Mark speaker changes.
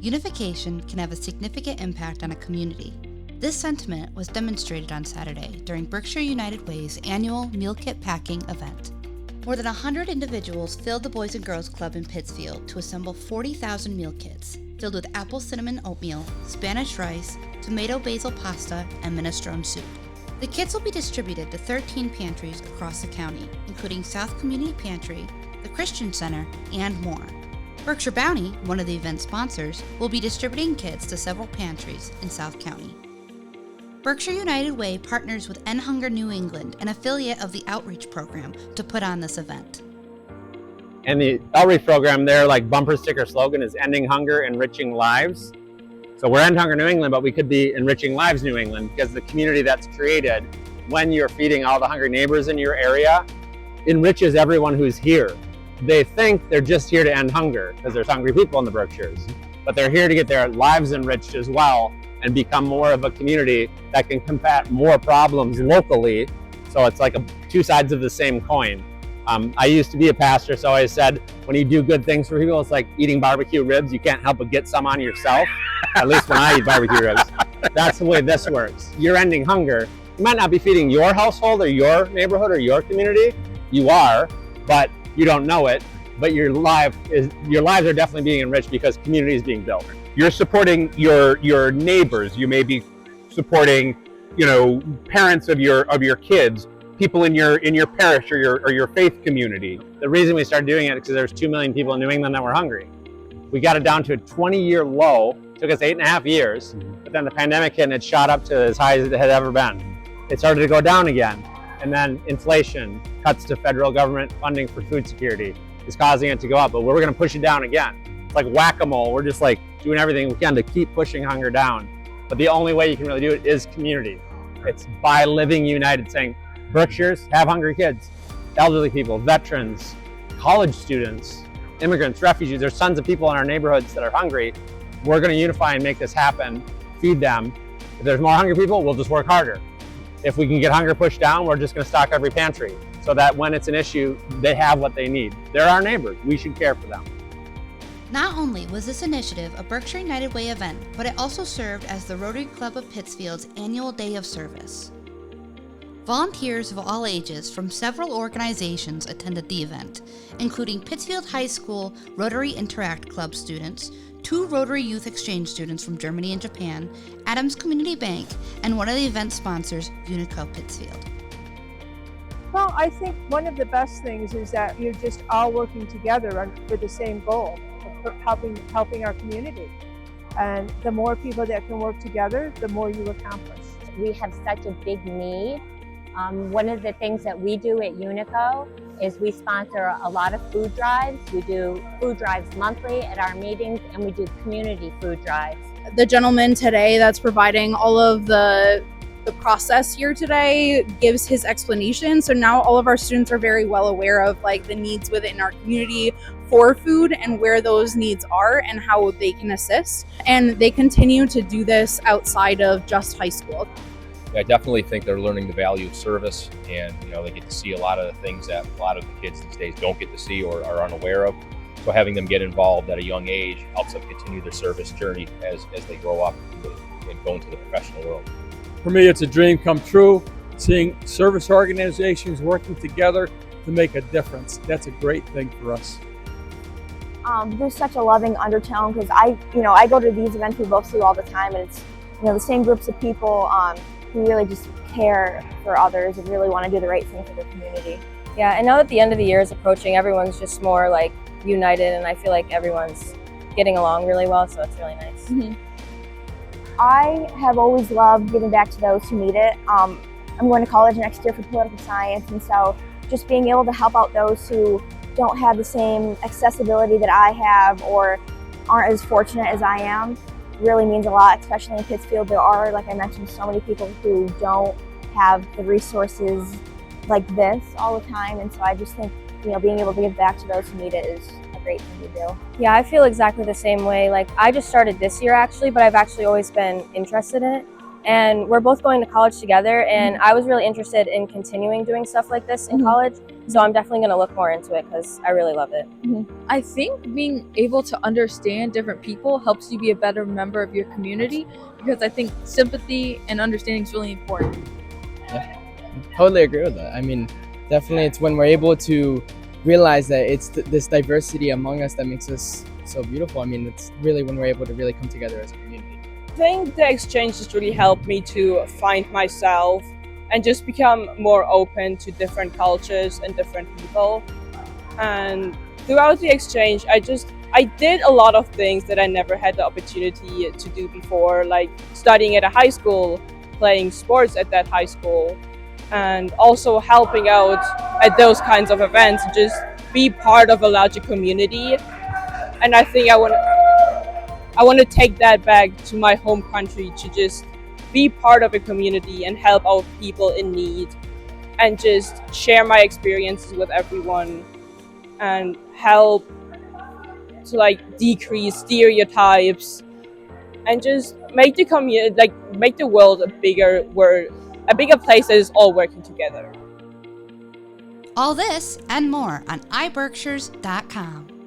Speaker 1: unification can have a significant impact on a community. This sentiment was demonstrated on Saturday during Berkshire United Way's annual meal kit packing event. More than 100 individuals filled the Boys and Girls Club in Pittsfield to assemble 40,000 meal kits filled with apple cinnamon oatmeal, Spanish rice, tomato basil pasta, and minestrone soup. The kits will be distributed to 13 pantries across the county, including South Community Pantry, the Christian Center, and more. Berkshire Bounty, one of the event sponsors, will be distributing kits to several pantries in South County. Berkshire United Way partners with End Hunger New England, an affiliate of the Outreach Program, to put on this event.
Speaker 2: And the outreach program there, like bumper sticker slogan, is Ending Hunger, Enriching Lives. So we're End Hunger New England, but we could be Enriching Lives New England, because the community that's created when you're feeding all the hungry neighbors in your area enriches everyone who's here. They think they're just here to end hunger because there's hungry people in the Berkshires, but they're here to get their lives enriched as well and become more of a community that can combat more problems locally. So it's like two sides of the same coin. I used to be a pastor, so I said, when you do good things for people, it's like eating barbecue ribs. You can't help but get some on yourself. At least when I eat barbecue ribs. That's the way this works. You're ending hunger. You might not be feeding your household or your neighborhood or your community. You are, but you don't know it. But your lives are definitely being enriched because community is being built.
Speaker 3: You're supporting your neighbors. You may be supporting, parents of your kids, people in your parish or your faith community.
Speaker 2: The reason we started doing it is because there's 2 million people in New England that were hungry. We got it down to a 20-year low. It took us 8.5 years, but then the pandemic hit and it shot up to as high as it had ever been. It started to go down again, and then inflation, cuts to federal government funding for food security is causing it to go up, but we're going to push it down again. It's like whack-a-mole. We're just like doing everything we can to keep pushing hunger down. But the only way you can really do it is community. It's by living united, saying, Berkshires have hungry kids, elderly people, veterans, college students, immigrants, refugees. There's tons of people in our neighborhoods that are hungry. We're going to unify and make this happen, feed them. If there's more hungry people, we'll just work harder. If we can get hunger pushed down, we're just going to stock every pantry so that when it's an issue, they have what they need. They're our neighbors. We should care for them.
Speaker 1: Not only was this initiative a Berkshire United Way event, but it also served as the Rotary Club of Pittsfield's annual day of service. Volunteers of all ages from several organizations attended the event, including Pittsfield High School Rotary Interact Club students, 2 Rotary Youth Exchange students from Germany and Japan, Adams Community Bank, and one of the event sponsors, Unico Pittsfield.
Speaker 4: Well, I think one of the best things is that you're just all working together for the same goal of helping our community. And the more people that can work together, the more you accomplish.
Speaker 5: We have such a big need. One of the things that we do at Unico is we sponsor a lot of food drives. We do food drives monthly at our meetings, and we do community food drives.
Speaker 6: The gentleman today that's providing all of the process here today gives his explanation. So now all of our students are very well aware of the needs within our community for food and where those needs are and how they can assist. And they continue to do this outside of just high school.
Speaker 7: I definitely think they're learning the value of service, and they get to see a lot of the things that a lot of the kids these days don't get to see or are unaware of. So having them get involved at a young age helps them continue their service journey as they grow up and go into the professional world.
Speaker 8: For me, it's a dream come true, seeing service organizations working together to make a difference. That's a great thing for us.
Speaker 9: There's such a loving undertone because I go to these events we both do all the time, and it's the same groups of people who really just care for others and really want to do the right thing for the community.
Speaker 10: Yeah, and now that the end of the year is approaching, everyone's just more united, and I feel like everyone's getting along really well, so it's really nice.
Speaker 9: Mm-hmm. I have always loved giving back to those who need it. I'm going to college next year for political science, and so just being able to help out those who don't have the same accessibility that I have or aren't as fortunate as I am really means a lot, especially in Pittsfield. There are, like I mentioned, so many people who don't have the resources like this all the time, and so I just think being able to give back to those who need it is a great thing to do.
Speaker 10: Yeah, I feel exactly the same way. I just started this year actually, but I've actually always been interested in it. And we're both going to college together, and I was really interested in continuing doing stuff like this in college. So I'm definitely going to look more into it because I really love it.
Speaker 11: I think being able to understand different people helps you be a better member of your community, because I think sympathy and understanding is really important.
Speaker 12: Totally agree with that. I mean, definitely it's when we're able to realize that it's this diversity among us that makes us so beautiful. I mean, it's really when we're able to really come together as a community.
Speaker 13: I think the exchange has really helped me to find myself and just become more open to different cultures and different people. And throughout the exchange, I did a lot of things that I never had the opportunity to do before, like studying at a high school, playing sports at that high school, and also helping out at those kinds of events, just be part of a larger community. And I think I want to take that back to my home country, to just be part of a community and help out people in need, and just share my experiences with everyone and help to like decrease stereotypes and just make the community, make the world a bigger place that is all working together.
Speaker 1: All this and more on iBerkshires.com.